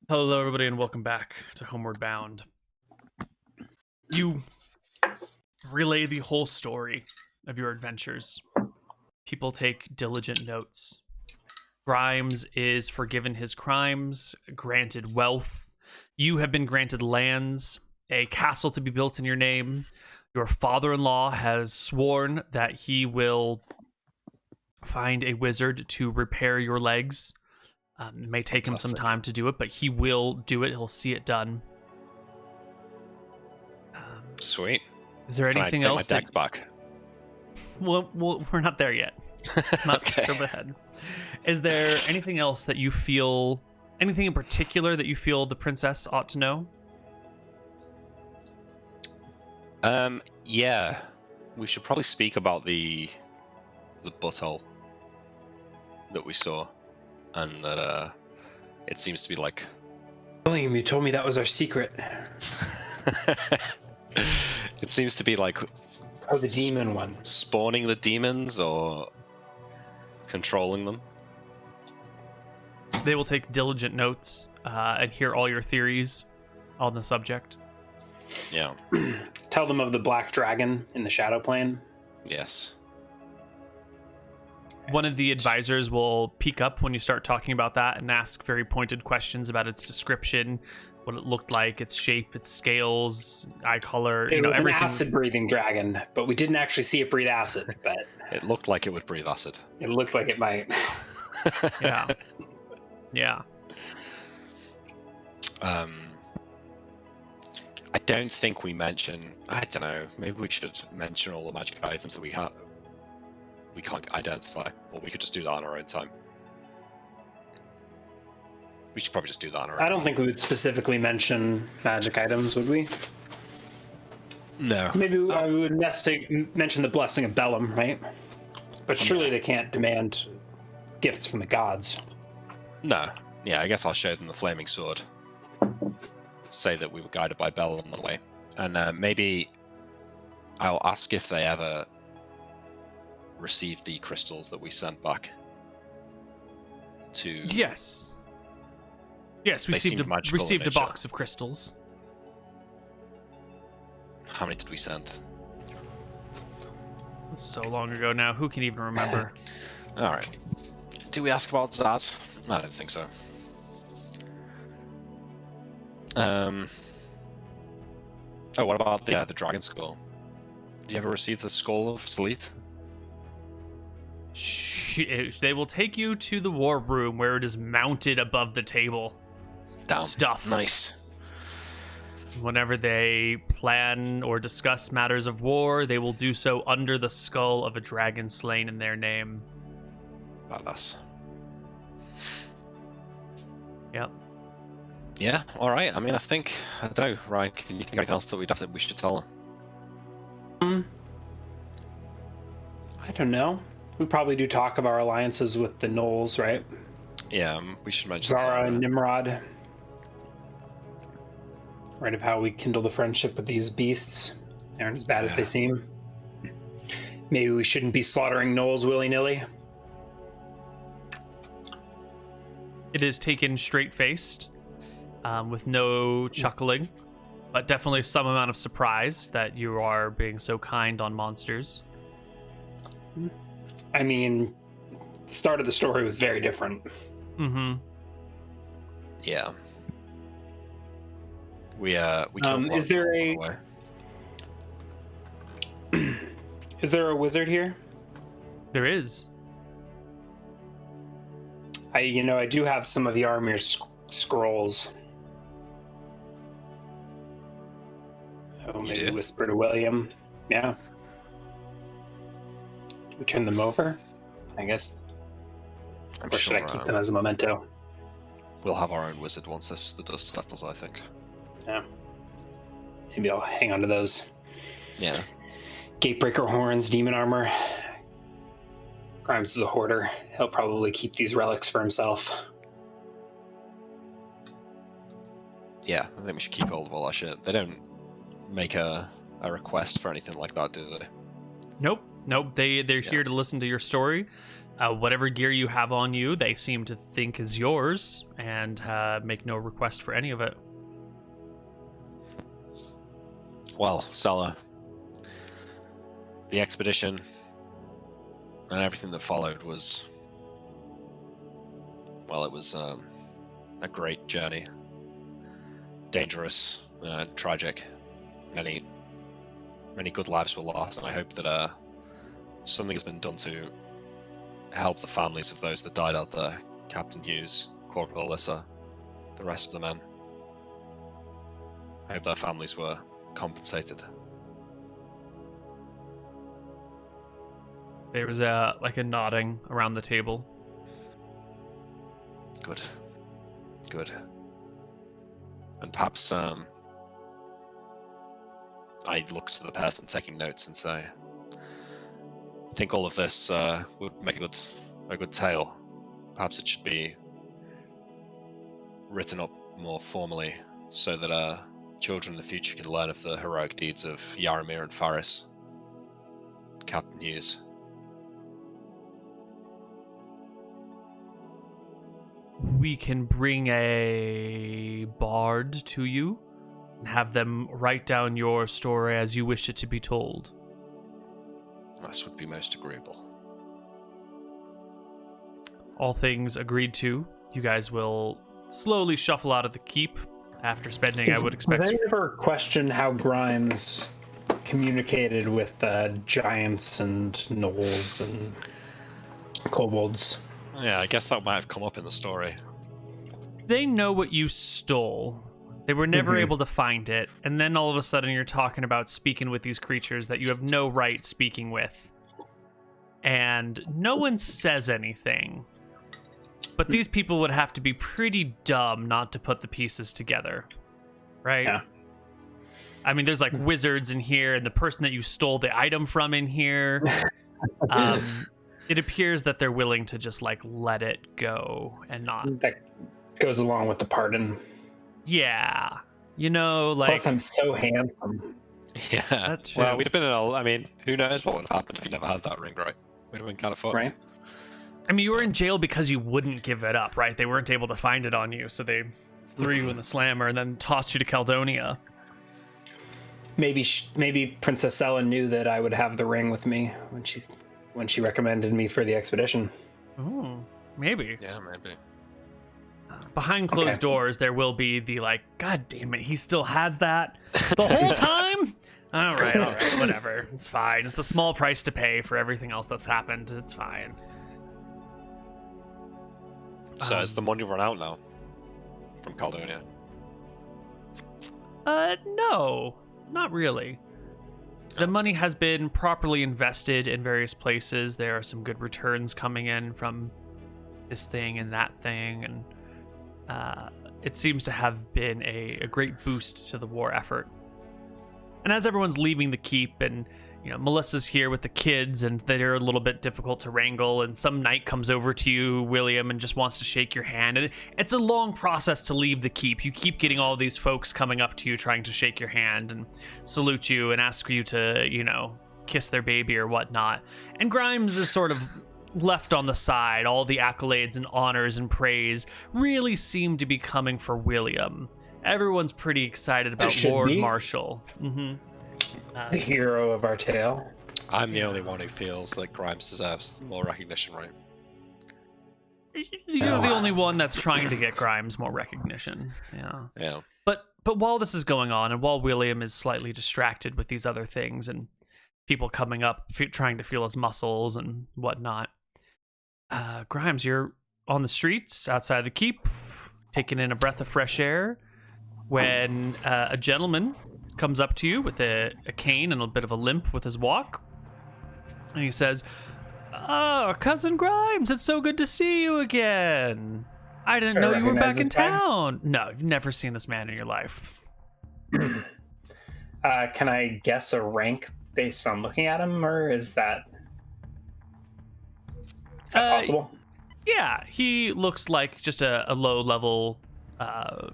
Hello, everybody, and welcome back to Homeward Bound. You relay the whole story of your adventures. People take diligent notes. Grimes is forgiven his crimes, granted wealth. You have been granted lands, a castle to be built in your name. Your father-in-law has sworn that he will find a wizard to repair your legs. It may take him some time to do it, but he will do it. He'll see it done. Sweet. Is there anything Can I else? take my deck back? Well, we're not there yet. It's not Okay. jump ahead. Is there anything else that you feel, anything in particular that you feel the princess ought to know? Yeah. We should probably speak about the butthole that we saw, and that it seems to be like. William, you told me that was our secret. It seems to be like. Oh, the demon one. Spawning the demons or controlling them. They will take diligent notes and hear all your theories on the subject. Yeah. Tell them of the black dragon in the shadow plane. Yes. One of the advisors will peek up when you start talking about that and ask very pointed questions about its description, what it looked like, its shape, its scales, eye color, It was everything. an acid-breathing dragon, but we didn't actually see it breathe acid, but It looked like it would breathe acid. it looked like it might. Yeah. Yeah. I don't think we mention. I don't know. Maybe we should mention all the magic items that we have. We can't identify, or we could just do that on our own time. We should probably just do that on our own. I don't think we would specifically mention magic items, would we? No. Maybe we would mention the blessing of Bellum, right? But surely they can't demand gifts from the gods. No. Yeah, I guess I'll show them the flaming sword. Say that we were guided by Bell on the way. And maybe I'll ask if they ever received the crystals that we sent back to... Yes. Yes, we They seemed received magical in a nature. box of crystals. How many did we send? So long ago now, who can even remember? Alright. Did we ask about Zaz? I don't think so. Oh, what about the dragon skull? Did you ever receive the skull of Sleet? They will take you to the war room where it is mounted above the table. Down. Stuffed. Nice. Whenever they plan or discuss matters of war, they will do so under the skull of a dragon slain in their name. Badass. Yep. Yeah, alright. I mean, I don't know, Ryan, can you think of anything else that we should tell them? I don't know. We probably do talk of our alliances with the Knolls, right? Yeah, we should mention Zara and that. Nimrod. Right, of how we kindle the friendship with these beasts. They aren't as bad as they seem. Maybe we shouldn't be slaughtering Knolls willy-nilly. It is taken straight-faced, with no chuckling, but definitely some amount of surprise that you are being so kind on monsters. I mean, the start of the story was very different. Mm-hmm. Yeah. We killed is there Is there a wizard here? There is. I do have some of the Armir's scrolls. Oh, You maybe do? whisper to William. Yeah. We turn them over, I guess. I'm Or should I keep them as a memento? we'll have our own wizard once the dust settles, I think. Yeah. Maybe I'll hang on to those. Yeah. Gatebreaker horns, demon armor. Grimes is a hoarder. He'll probably keep these relics for himself. Yeah, I think we should keep hold of all that shit. They don't make a request for anything like that, do they? Nope. They're here to listen to your story. Whatever gear you have on you, they seem to think is yours and make no request for any of it. Well, Sala, the expedition and everything that followed was, well, it was a great journey. Dangerous, tragic. Many good lives were lost, and I hope that something has been done to help the families of those that died out there. Captain Hughes, Corporal Alyssa, the rest of the men. I hope their families were compensated. There was a nodding around the table. Good. And perhaps I look to the person taking notes and say, I think all of this would make a good tale. Perhaps it should be written up more formally so that children in the future can learn of the heroic deeds of Yaramir and Faris. Captain Hughes. We can bring a bard to you and have them write down your story as you wish it to be told. This would be most agreeable. All things agreed to. You guys will slowly shuffle out of the keep after spending, I would expect. Did they ever question how Grimes communicated with giants and gnolls and kobolds? Yeah, I guess that might have come up in the story. They know what you stole. They were never able to find it, and then all of a sudden you're talking about speaking with these creatures that you have no right speaking with. And no one says anything. But these people would have to be pretty dumb not to put the pieces together. Right? Yeah. I mean, there's like wizards in here, and the person that you stole the item from in here. It appears that they're willing to just like let it go and not. That goes along with the pardon. Yeah. You know, like. Plus, I'm so handsome. Yeah. That's true. Well, we'd have been I mean, who knows what would have happened if you never had that ring, right? We'd have been kind of fucked. Right. I mean, you were in jail because you wouldn't give it up, right? They weren't able to find it on you, so they threw you in the slammer and then tossed you to Caledonia. Maybe Princess Ellen knew that I would have the ring with me when she recommended me for the expedition. Oh, maybe. Yeah, maybe. Behind closed doors, there will be the like, God damn it, he still has that the whole time? All right, whatever. It's fine. It's a small price to pay for everything else that's happened. It's fine. So has the money run out now from Caledonia? No, not really. The money has been properly invested in various places. There are some good returns coming in from this thing and that thing, and it seems to have been a great boost to the war effort. And as everyone's leaving the keep, and you know, Melissa's here with the kids, and they're a little bit difficult to wrangle, and some knight comes over to you, William, and just wants to shake your hand. And it's a long process to leave the keep. You keep getting all these folks coming up to you, trying to shake your hand and salute you and ask you to, you know, kiss their baby or whatnot. And Grimes is sort of left on the side. All the accolades and honors and praise really seem to be coming for William. Everyone's pretty excited about Lord Marshall. The hero of our tale. I'm the only one who feels that Grimes deserves more recognition, right? You're the only one that's trying to get Grimes more recognition. Yeah. But while this is going on, and while William is slightly distracted with these other things and people coming up trying to feel his muscles and whatnot, Grimes, you're on the streets outside the keep, taking in a breath of fresh air, when a gentleman comes up to you with a cane and a bit of a limp with his walk, and he says, "Oh, Cousin Grimes, it's so good to see you again. I didn't know you were back in town." No, you've never seen this man in your life. Can I guess a rank based on looking at him, or is that possible? Yeah, he looks like just a low-level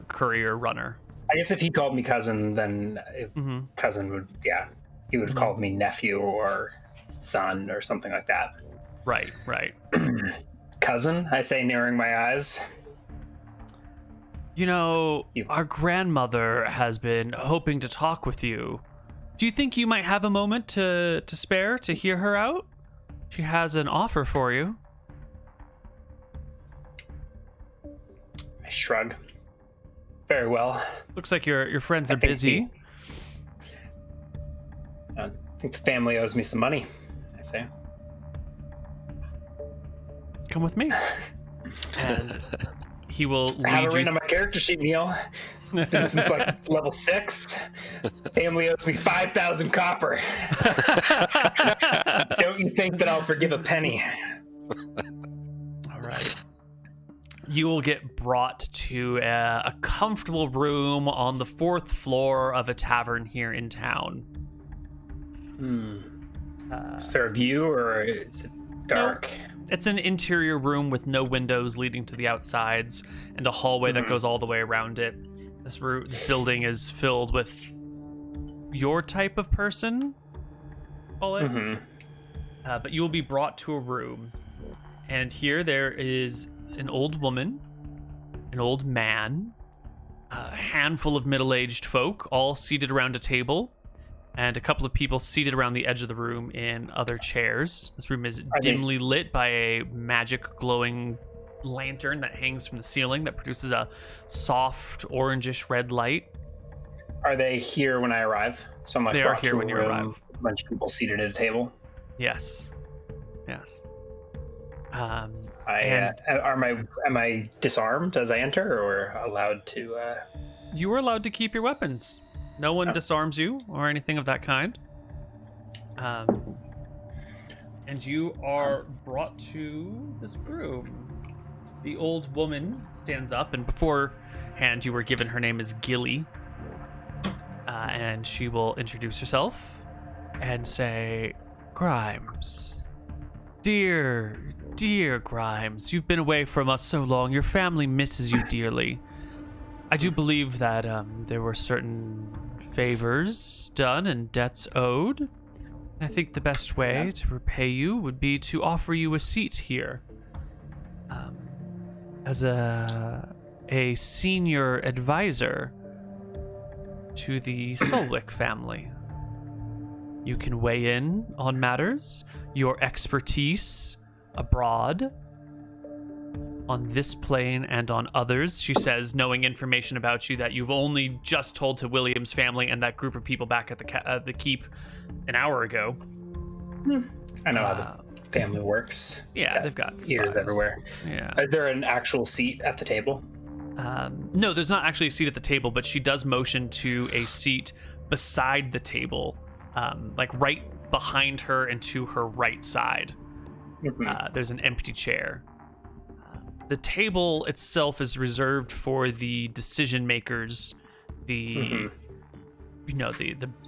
courier runner. I guess if he called me cousin, then cousin would, he would have called me nephew or son or something like that. Right. Cousin, I say, narrowing my eyes. You know, our grandmother has been hoping to talk with you. Do you think you might have a moment to spare to hear her out? She has an offer for you. I shrug. Very well. Looks like your friends are busy. I think the family owes me some money, I say. Come with me. And he will lead I have it you. written on my character sheet, Neal. Since like level 6. Family owes me 5,000 copper. Don't you think that I'll forgive a penny? All right. You will get brought to a comfortable room on the 4th floor of a tavern here in town. Is there a view, or is it dark? No. It's an interior room with no windows leading to the outsides and a hallway that goes all the way around it. This building is filled with your type of person, call it. But you will be brought to a room, and here there is an old woman, an old man, a handful of middle-aged folk, all seated around a table, and a couple of people seated around the edge of the room in other chairs. This room is dimly lit by a magic glowing lantern that hangs from the ceiling that produces a soft orangish red light. Are they here when I arrive? So I'm like, they are here when you arrive. A bunch of people seated at a table. Yes. Am I disarmed as I enter, or allowed to? You are allowed to keep your weapons. No one disarms you or anything of that kind. And you are brought to this room. The old woman stands up, and beforehand you were given her name is Gilly. And she will introduce herself and say, Grimes. Dear Grimes, you've been away from us so long. Your family misses you dearly. I do believe that there were certain favors done and debts owed. And I think the best way to repay you would be to offer you a seat here. As a senior advisor to the Solwick family. You can weigh in on matters, your expertise abroad, on this plane and on others, she says, knowing information about you that you've only just told to William's family and that group of people back at the keep an hour ago. I know how the family works. Yeah, they've got ears spies everywhere. Yeah. Is there an actual seat at the table? No, there's not actually a seat at the table, but she does motion to a seat beside the table, like right behind her and to her right side. There's an empty chair. The table itself is reserved for the decision makers, the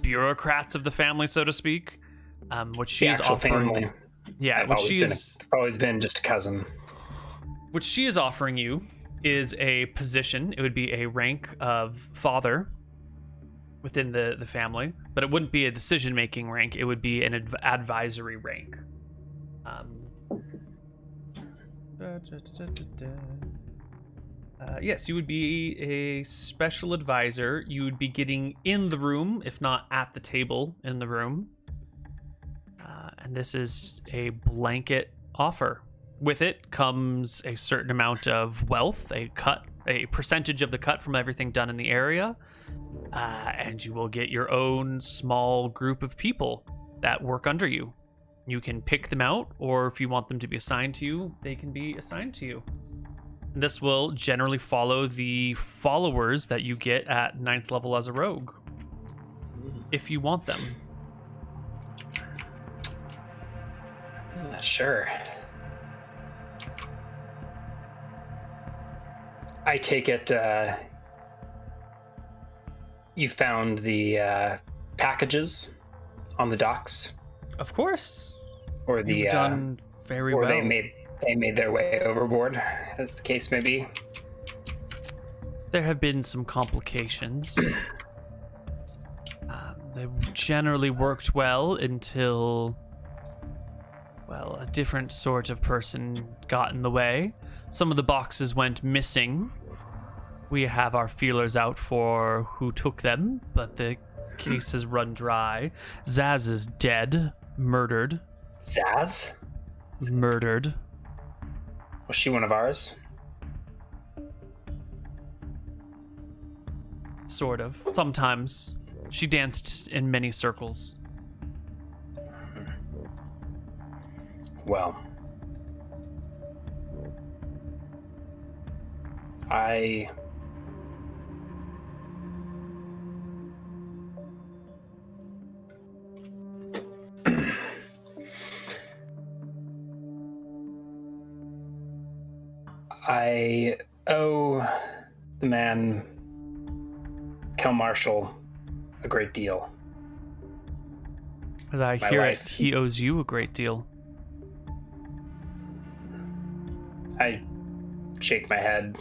bureaucrats of the family, so to speak. Which she is offering. Family. Yeah, I've always been just a cousin. What she is offering you is a position. It would be a rank of father within the family, but it wouldn't be a decision-making rank. It would be an advisory rank. Yes, you would be a special advisor. You would be getting in the room, if not at the table in the room. And this is a blanket offer. With it comes a certain amount of wealth, a percentage of the cut from everything done in the area. And you will get your own small group of people that work under you. You can pick them out, or if you want them to be assigned to you, they can be assigned to you. And this will generally follow the followers that you get at 9th level as a rogue, if you want them. Sure. I take it you found the packages on the docks? Of course. Or the You've done very well. They made their way overboard, as the case may be. There have been some complications. They generally worked well until Well, a different sort of person got in the way. Some of the boxes went missing. We have our feelers out for who took them, but the case has run dry. Zaz is dead, murdered. Zaz? Murdered. Was she one of ours? Sort of. Sometimes. She danced in many circles. Well, I owe the man, Kel Marshall, a great deal. As I My hear life. it, he owes you a great deal. I shake my head.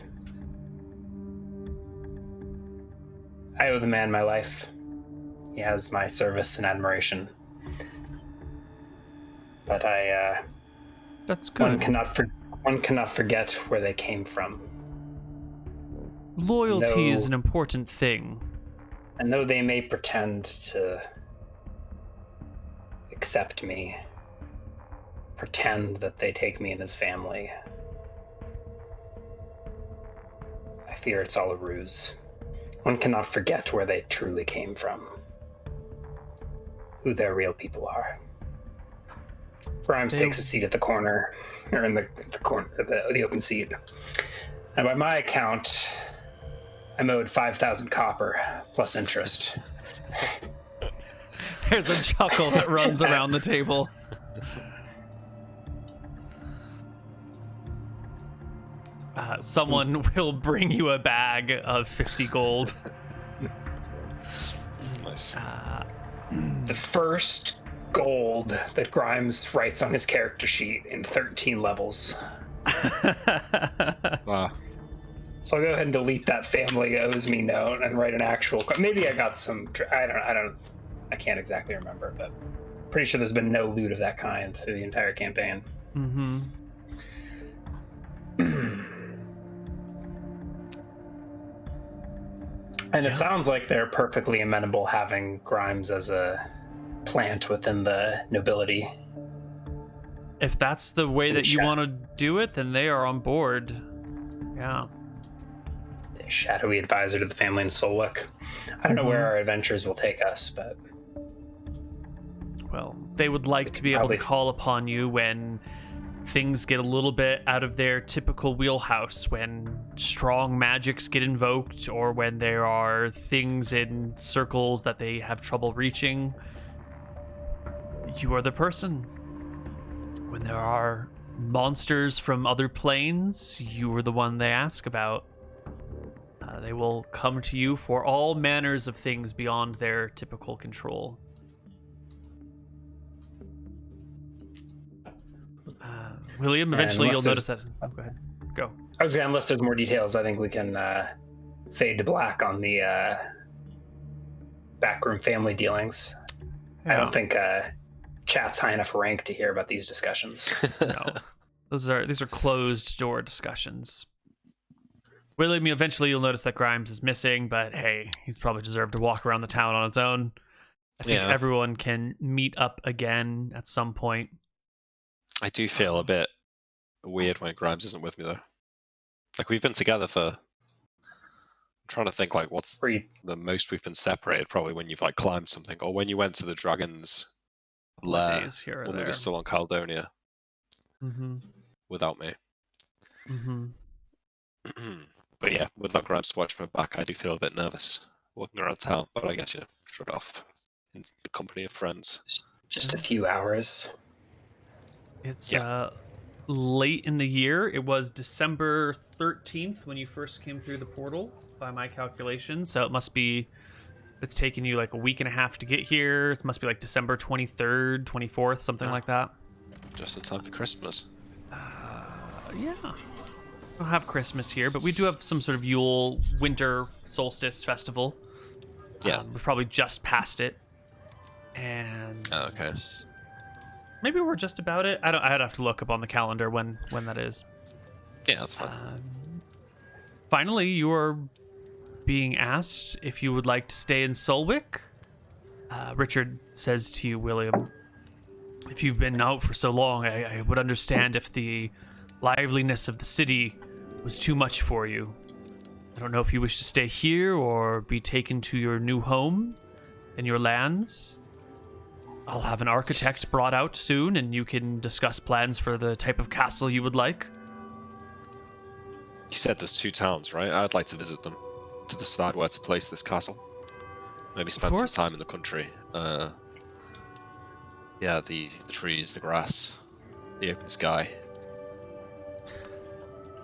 I owe the man my life. He has my service and admiration. But That's one good. cannot forget where they came from. Loyalty is No. an important thing. And though they may pretend to accept me, pretend that they take me in as family, I fear it's all a ruse. One cannot forget where they truly came from, who their real people are. Grimes takes a seat at the corner, or in the corner, the open seat. And by my account, I'm owed 5,000 copper plus interest. There's a chuckle that runs around the table. Someone will bring you a bag of 50 gold. Nice. The first gold that Grimes writes on his character sheet in 13 levels. Wow. So I'll go ahead and delete that family owes me note and write an actual. Maybe I got some. I can't exactly remember, but pretty sure there's been no loot of that kind through the entire campaign. Mm-hmm. And it sounds like they're perfectly amenable having Grimes as a plant within the nobility. If that's the way that you Chat. want to do it, then they are on board. Yeah. The shadowy advisor to the family in Solwick. I don't know where our adventures will take us, but Well, they would like to be able to probably- call upon you when things get a little bit out of their typical wheelhouse, when strong magics get invoked, or when there are things in circles that they have trouble reaching. You are the person. When there are monsters from other planes, you are the one they ask about. They will come to you for all manners of things beyond their typical control. William, eventually you'll unless notice that. Oh, go ahead. Go. I was gonna, unless there's more details, I think we can fade to black on the backroom family dealings. I don't think chat's high enough rank to hear about these discussions. No. These are closed door discussions. William, eventually you'll notice that Grimes is missing, but hey, he's probably deserved to walk around the town on his own. I think Yeah. everyone can meet up again at some point. I do feel a bit weird when Grimes isn't with me though. Like we've been together for. I'm trying to think like what's the most we've been separated. Probably when you've like climbed something, or when you went to the dragon's lair Days here or when we there. were still on Caldonia Mm-hmm. without me. Mm-hmm. But yeah, without Grimes to watch my back, I do feel a bit nervous walking around town. But I guess shrug off in the company of friends. Just a few hours. It's late in the year. It was December 13th when you first came through the portal, by my calculations. So it must be, it's taken you like a week and a half to get here. It must be like December 23rd, 24th, something like that. Just in time for Christmas. Yeah. We'll have Christmas here, but we do have some sort of Yule winter solstice festival. Yeah. We've probably just passed it. And Oh, okay. maybe we're just about it. I'd have to look up on the calendar when that is. Yeah, that's fine. Finally, you are being asked if you would like to stay in Solwick. Richard says to you, William, if you've been out for so long, I would understand if the liveliness of the city was too much for you. I don't know if you wish to stay here or be taken to your new home and your lands. I'll have an architect brought out soon, and you can discuss plans for the type of castle you would like. You said there's 2 towns, right? I'd like to visit them to decide where to place this castle. Maybe spend some time in the country. Yeah, the trees, the grass, the open sky.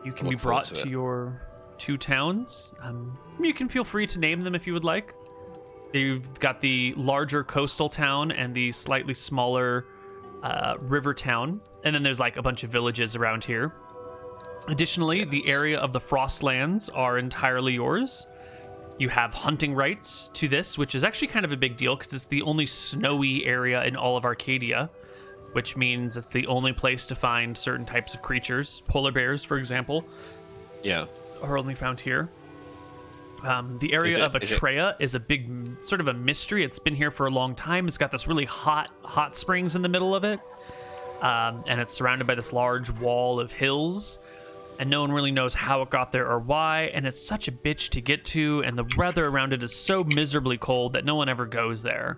You can be brought to your 2 towns. You can feel free to name them if you would like. You've got the larger coastal town and the slightly smaller river town. And then there's like a bunch of villages around here. Additionally, the area of the Frostlands are entirely yours. You have hunting rights to this, which is actually kind of a big deal because it's the only snowy area in all of Arcadia, which means it's the only place to find certain types of creatures. Polar bears, for example, are only found here. The area of Atreya is a big, sort of a mystery. It's been here for a long time. It's got this really hot springs in the middle of it, and it's surrounded by this large wall of hills. And no one really knows how it got there or why, and it's such a bitch to get to, and the weather around it is so miserably cold that no one ever goes there.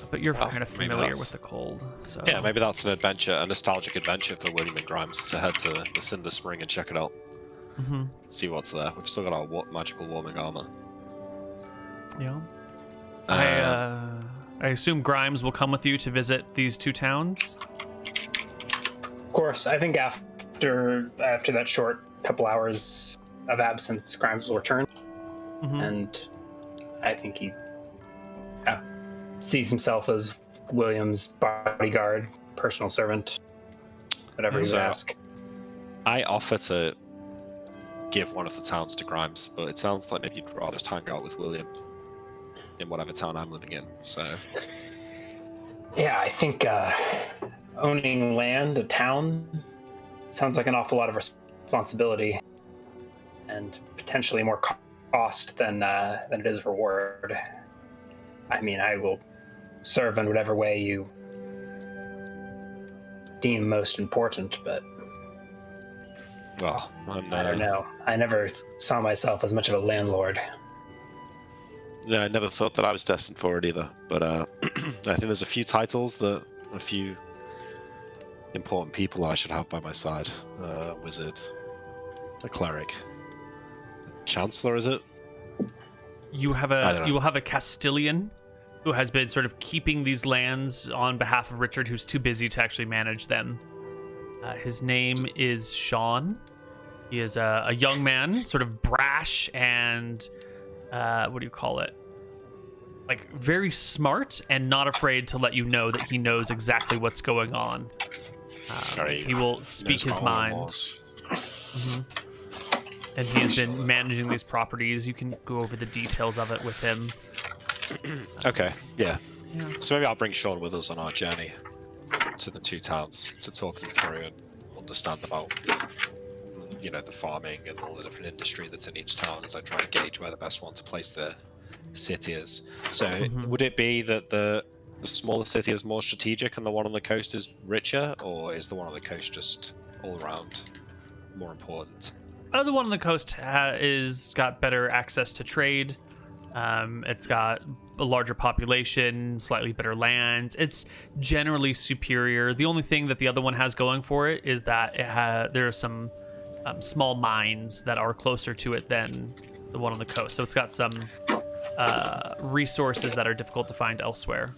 But you're kind of familiar with the cold, so... Yeah, maybe that's an adventure, a nostalgic adventure for William and Grimes to head to the Cinder Spring and check it out. Mm-hmm. See what's there. We've still got our magical warming armor. Yeah. I assume Grimes will come with you to visit these 2 towns? Of course, I think after that short couple hours of absence, Grimes will return, and I think he sees himself as William's bodyguard, personal servant, whatever he would ask. I offer to give one of the towns to Grimes, but it sounds like maybe you'd rather just hang out with William in whatever town I'm living in. So yeah, I think owning land, a town, sounds like an awful lot of responsibility and potentially more cost than it is reward. I mean, I will serve in whatever way you deem most important, but well, I don't know. I never saw myself as much of a landlord. No, I never thought that I was destined for it either. But I think there's a few titles that a few important people I should have by my side. A wizard, a cleric, chancellor, is it? You will have a Castilian who has been sort of keeping these lands on behalf of Richard, who's too busy to actually manage them. His name is Sean. He is a young man, sort of brash and what do you call it? Like very smart and not afraid to let you know that he knows exactly what's going on. He will speak his mind. Mm-hmm. And he has been managing these properties. You can go over the details of it with him. Okay, yeah. So maybe I'll bring Sean with us on our journey to the 2 towns to talk them through and understand about, the farming and all the different industry that's in each town as I try to gauge where the best one to place the city is. So would it be that the smaller city is more strategic and the one on the coast is richer, or is the one on the coast just all around more important? The one on the coast is got better access to trade. It's got a larger population, slightly better lands. It's generally superior. The only thing that the other one has going for it is that there are some small mines that are closer to it than the one on the coast. So it's got some resources that are difficult to find elsewhere.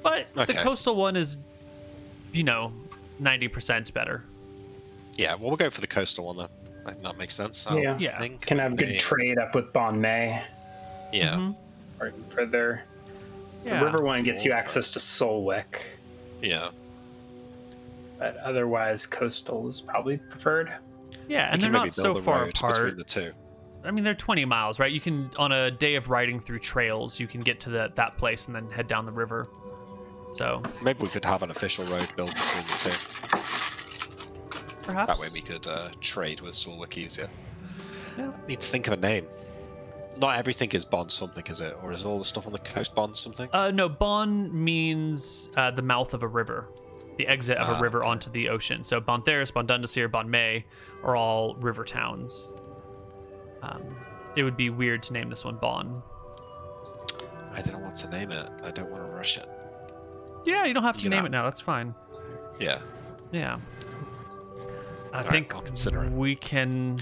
But the coastal one is, 90% better. Yeah, well, we'll go for the coastal one then. I think that makes sense. Yeah. Can have good trade up with Bon May. Yeah. Or further. The river one gets you access to Solwick. Yeah. But otherwise, coastal is probably preferred. Yeah, and they're not so far apart. Between the 2. I mean, they're 20 miles, right? You can, on a day of riding through trails, you can get to that place and then head down the river. So Maybe we could have an official road built between the two. perhaps That way we could trade with Sulwick easier. Yeah. Need to think of a name. Not everything is Bond something, is it? Or is all the stuff on the coast Bond something? No, Bon means the mouth of a river, the exit of a river onto the ocean. So Bontheris, Bondundasir, Bon May are all river towns. It would be weird to name this one Bon. I don't want to name it. I don't want to rush it. Yeah, you don't have to You name know. it now. That's fine. Yeah. Yeah. I Alright, think I'll consider it. we can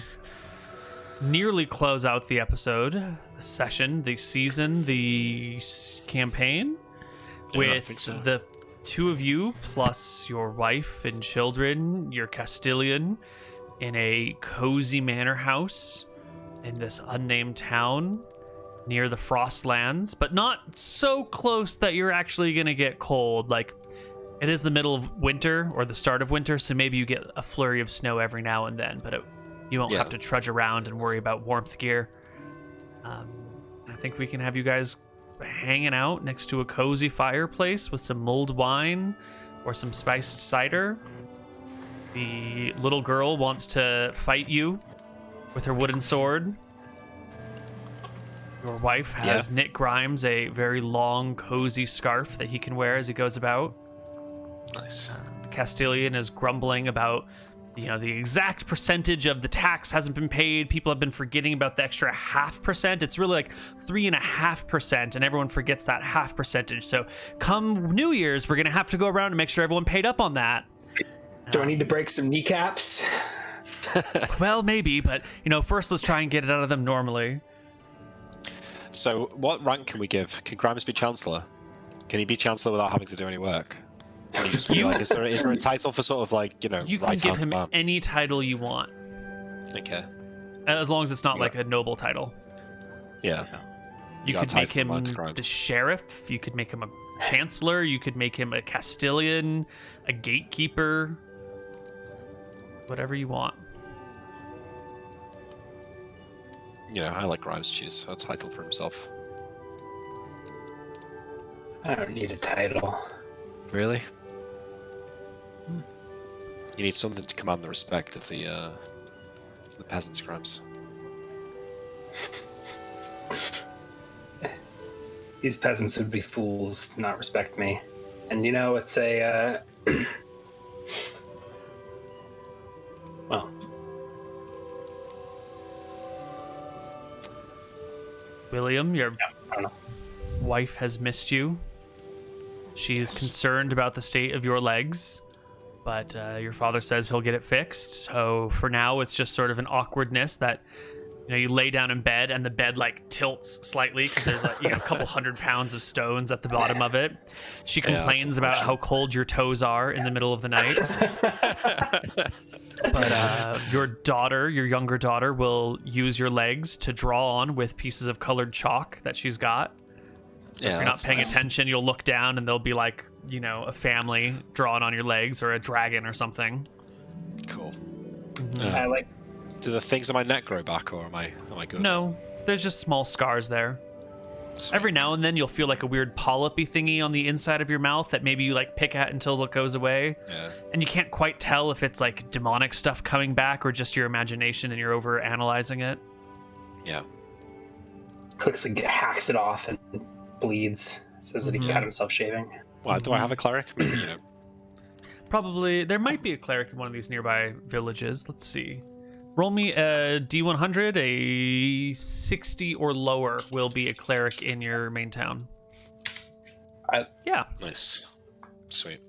nearly close out the episode, the session, the season, the campaign Yeah, I with think so. the two of you plus your wife and children, your Castilian, in a cozy manor house in this unnamed town near the Frostlands, but not so close that you're actually going to get cold. Like, it is the middle of winter or the start of winter, so maybe you get a flurry of snow every now and then, but you won't have to trudge around and worry about warmth gear. I think we can have you guys hanging out next to a cozy fireplace with some mulled wine or some spiced cider. The little girl wants to fight you with her wooden sword. Your wife has knit Grimes a very long, cozy scarf that he can wear as he goes about. Nice. Castilian is grumbling about, the exact percentage of the tax hasn't been paid. People have been forgetting about the extra 0.5%. It's really like 3.5%, and everyone forgets that 0.5 percentage. So come New Year's, we're going to have to go around and make sure everyone paid up on that. Do I need to break some kneecaps? Well, maybe, but, first let's try and get it out of them normally. So, what rank can we give? Can Grimes be Chancellor? Can he be Chancellor without having to do any work? Can he just be like, is there a title for sort of like, You can right give hand him man? any title you want, Okay. as long as it's not like a noble title. Yeah. You got could make title him amongst Grimes. the sheriff. You could make him a chancellor. You could make him a Castilian, a gatekeeper. Whatever you want. I let Grimes choose a title for himself. I don't need a title. Really? You need something to command the respect of the peasants, Grimes. These peasants would be fools to not respect me. And it's a well, William, your I don't know. wife has missed you. She is concerned about the state of your legs, but your father says he'll get it fixed. So for now, it's just sort of an awkwardness that you lay down in bed and the bed like tilts slightly because there's like a couple 100 pounds of stones at the bottom of it. She complains about how cold your toes are in the middle of the night. But your younger daughter, will use your legs to draw on with pieces of colored chalk that she's got. So if you're not paying attention, you'll look down and there'll be like, a family drawn on your legs or a dragon or something. Cool. I like. Do the things on my neck grow back, or am I good? No, there's just small scars there. Sweet. Every now and then you'll feel like a weird polypy thingy on the inside of your mouth that maybe you like pick at until it goes away. Yeah. And you can't quite tell if it's like demonic stuff coming back or just your imagination and you're over analyzing it. Yeah. Clicks and hacks it off and bleeds. Says that he cut himself shaving. Well, do I have a cleric? Maybe, Probably there might be a cleric in one of these nearby villages. Let's see. Roll me a D100. A 60 or lower will be a cleric in your main town. Yeah. Nice. Sweet.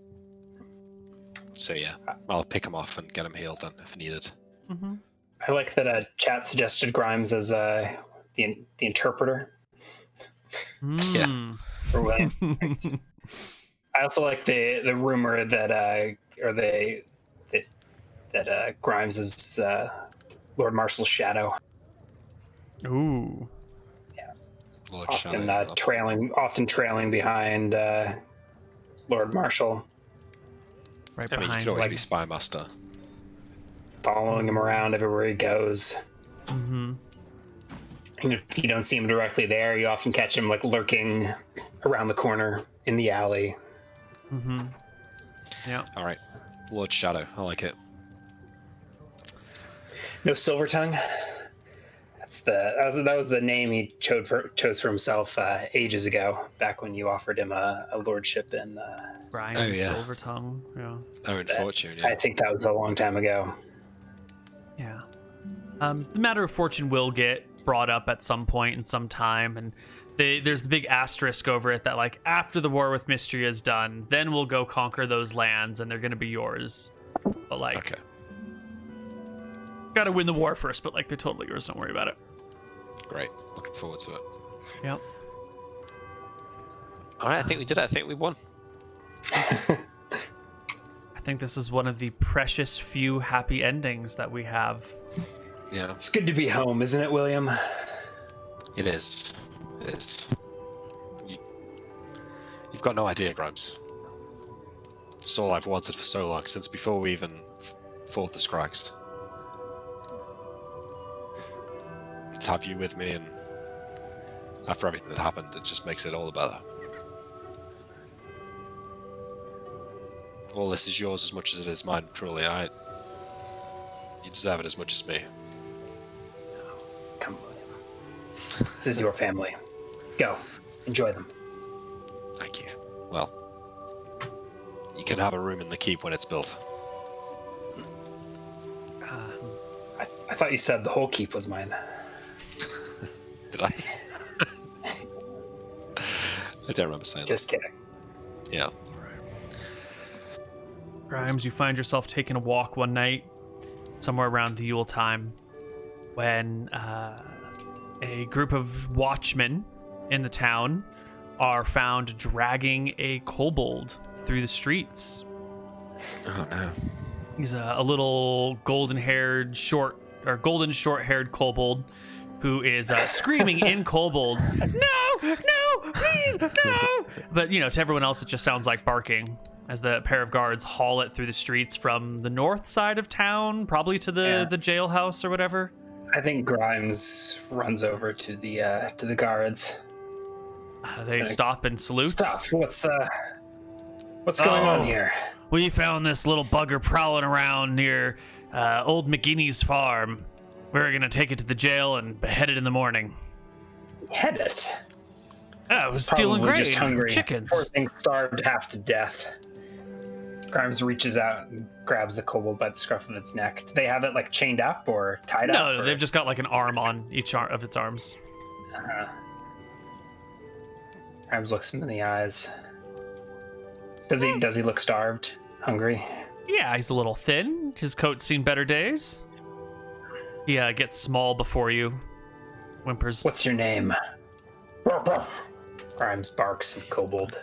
So yeah, I'll pick him off and get him healed then if needed. Mm-hmm. I like that chat suggested Grimes as the interpreter Mm. for William. I also like the rumor that Grimes is Lord Marshal's shadow. Ooh. Lord Often Shadow. often trailing behind Lord Marshal, Right I mean, you behind. could always like- be spy master. following him around everywhere he goes. Mm-hmm. And if you don't see him directly there, you often catch him like lurking around the corner in the alley. Mm-hmm. Yeah. All right, Lord Shadow. I like it. No silver tongue. That was the name he chose for himself ages ago. Back when you offered him a lordship in. Brian Oh, yeah. Silvertongue. Yeah. Oh, and Fortune. Yeah. I think that was a long time ago. Yeah. The matter of fortune will get brought up at some point in some time, and there's the big asterisk over it that, like, after the war with Mystria is done, then we'll go conquer those lands, and they're going to be yours. But, like, Okay. gotta win the war first, but, like, they're totally yours. Don't worry about it. Great. Looking forward to it. Yep. All right. I think we did it. I think we won. I think this is one of the precious few happy endings that we have. Yeah. It's good to be home, isn't it, William? It is. It is. You've got no idea, Grimes. It's all I've wanted for so long, since before we even fought the Scrags. To have you with me, and after everything that happened, it just makes it all the better. All this is yours as much as it is mine, truly. You deserve it as much as me. Come, William. This is your family. Go. Enjoy them. Thank you. Well, you can have a room in the keep when it's built. I thought you said the whole keep was mine. Did I? I don't remember saying Just kidding. that. Yeah. Grimes, you find yourself taking a walk one night, somewhere around the Yule time, when a group of watchmen in the town are found dragging a kobold through the streets. Oh no. He's a little golden short-haired kobold who is screaming in kobold, "No, please, no!" But, you know, to everyone else, it just sounds like barking as the pair of guards haul it through the streets from the north side of town, probably to the jailhouse or whatever. I think Grimes runs over to the guards. They stop and salute. Stop! What's going on here? We found this little bugger prowling around near old McGinney's farm. We're gonna take it to the jail and behead it in the morning. Behead it? Oh, it was stealing Probably grain, just hungry. chickens. Poor thing starved half to death. Grimes reaches out and grabs the kobold by the scruff of its neck. Do they have it, like, chained up or tied up? No, they've just got like an arm on each of its arms. Grimes looks him in the eyes. Does he look starved? Hungry? Yeah, he's a little thin. His coat's seen better days. He gets small before you. Whimpers. What's your name? Grimes barks in kobold.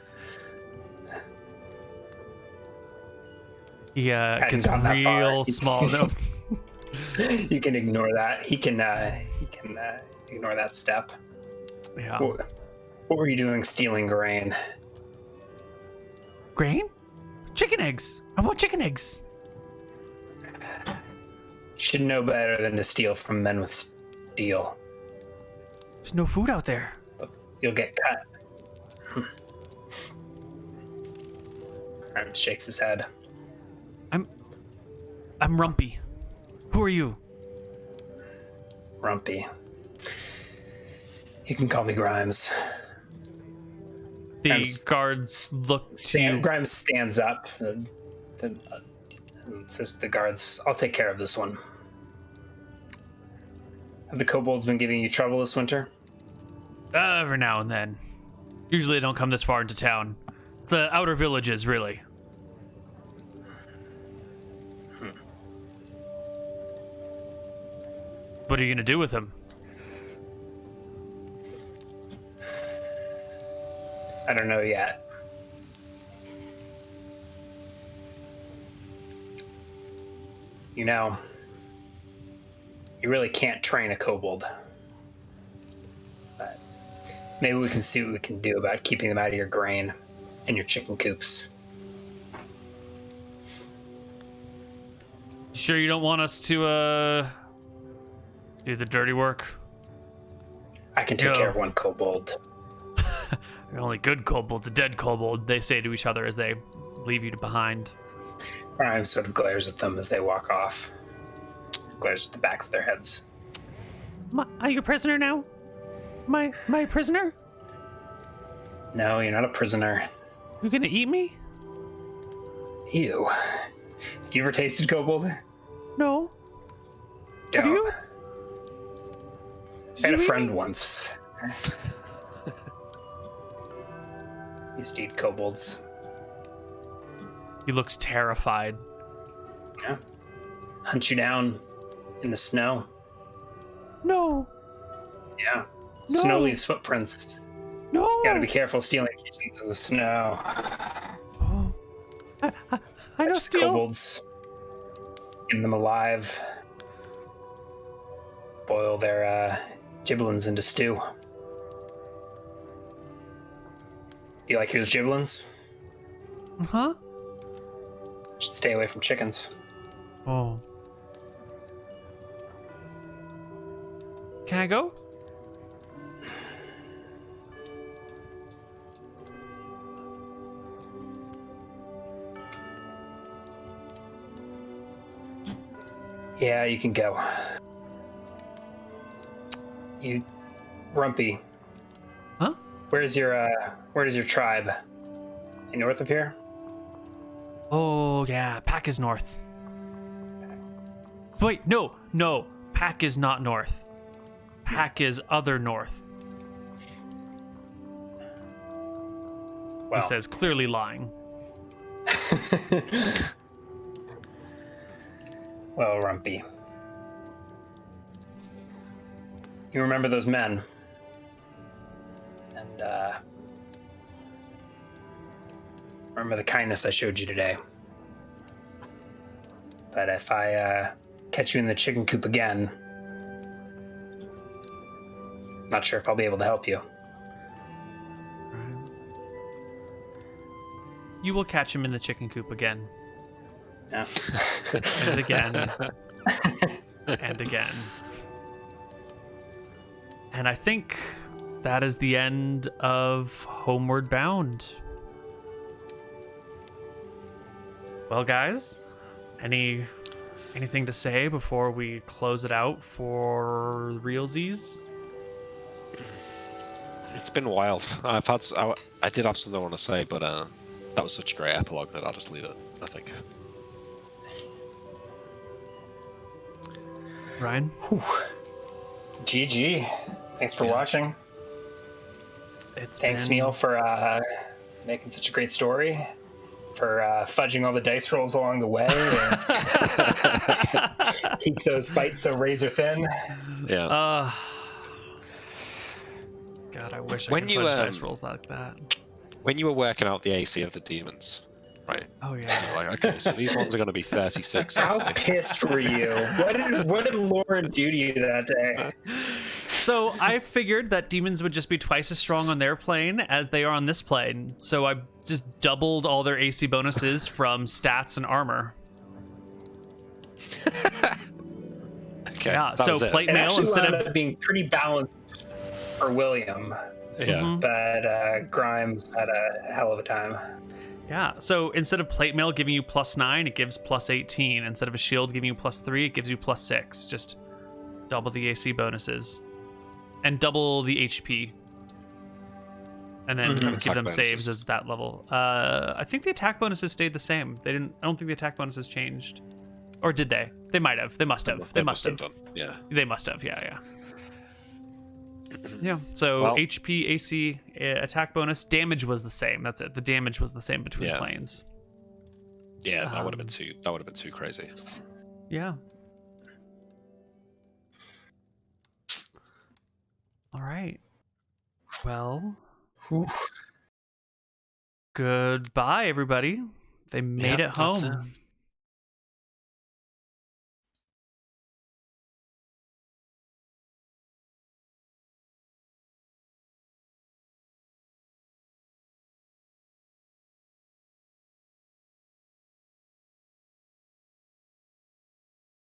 He gets gotten that far. real small. No. You can ignore that. He can ignore that step. Yeah. What were you doing stealing grain? Grain? Chicken eggs. I want chicken eggs. You should know better than to steal from men with steel. There's no food out there. You'll get cut. Grimes shakes his head. I'm Rumpy. Who are you? Rumpy. You can call me Grimes. The guards look to you. Grimes stands up and says to the guards, "I'll take care of this one." Have the kobolds been giving you trouble this winter? Every now and then. Usually they don't come this far into town. It's the outer villages, really. What are you gonna do with them? I don't know yet. You know, you really can't train a kobold. But maybe we can see what we can do about keeping them out of your grain and your chicken coops. Sure you don't want us to, do the dirty work? I can take care of one kobold. The only good kobold's a dead kobold, they say to each other as they leave you behind. Grime sort of glares at them as they walk off. Glares at the backs of their heads. Are you a prisoner now? Am I a prisoner? No, you're not a prisoner. You gonna eat me? Ew. You ever tasted kobold? No. Don't. Have you? I had a Did you friend eat me? once. Used to eat kobolds. He looks terrified. Yeah. Hunt you down in the snow. No. Yeah. No. Snow leaves footprints. No. You gotta be careful stealing kitchens in the snow. Oh. I know Just steal. kobolds. Get them alive. Boil their giblins into stew. You like your giblins? Huh? Should stay away from chickens. Oh. Can I go? Yeah, you can go. You, Rumpy. Huh? Where is your tribe? You north of here? Oh, yeah. Pack is north. Wait, no. Pack is not north. Pack is other north. Well, He says, clearly lying. well, Rumpy. You remember those men? And, remember the kindness I showed you today. But if I, catch you in the chicken coop again, not sure if I'll be able to help you. You will catch him in the chicken coop again. Yeah. And again. And again. And I think that is the end of Homeward Bound. Well, guys, anything to say before we close it out for realsies? It's been wild. I did have something I want to say, but that was such a great epilogue that I'll just leave it, I think. Ryan? Whew. GG. Thanks for watching. Thanks, Neal, for making such a great story. For fudging all the dice rolls along the way. And keep those fights so razor thin. Yeah. God, I wish I When could you, fudge dice rolls like that. When you were working out the AC of the demons, right? Oh, yeah. Like, okay, so these ones are going to be 36. How AC. pissed were you? What did Lauren do to you that day? So I figured that demons would just be twice as strong on their plane as they are on this plane. So I just doubled all their AC bonuses from stats and armor. Okay. Yeah, that so was it. plate It mail actually instead wound of up being pretty balanced for William, Yeah. but Grimes had a hell of a time. yeah. So instead of plate mail giving you +9, it gives +18. Instead of a shield giving you +3, it gives you +6. Just double the AC bonuses and double the HP, and then give Attack them bonuses. saves as that level. I think the attack bonuses stayed the same. They didn't. I don't think the attack bonuses changed, or did they? They might have. They must have. They must have. done. Yeah. They must have. Yeah. Yeah. So Well- HP, AC, attack bonus, damage was the same. That's it. The damage was the same between Yeah. planes. Yeah, that would have been too. That would have been too crazy. Yeah. All right. Well, goodbye, everybody. They made Yeah, it that's home.